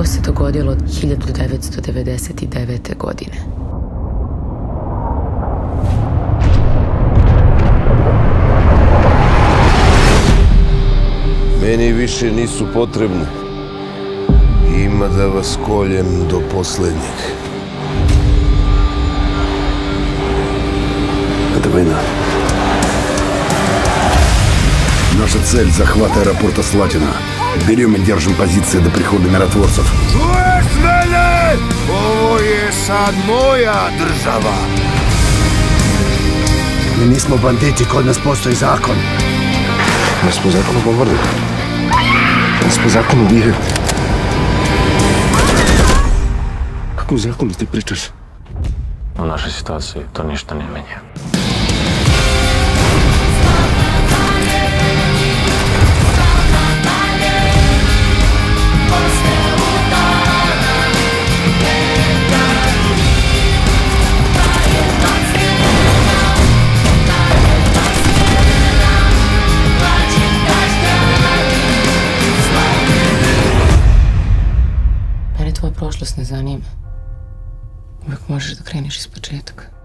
se dogodilo 1999. godine. Meni više nisu potrebni. Ima da vas koljem do poslednjeg. Это война. Наша цель — захват аэропорта Слатина. Берем и держим позиции до прихода миротворцев. Čuješ mene? Ovo je sad moja država. Mi nismo banditi, kod nas postoji zakon. Mi smo zakon bombardili. Mi smo zakon ubijali. Kako zakonu ti pričaš? U našoj situaciji to ništa ne menja. Mene tvoja prošlost ne zanima. Uvijek možeš da kreneš iz početka.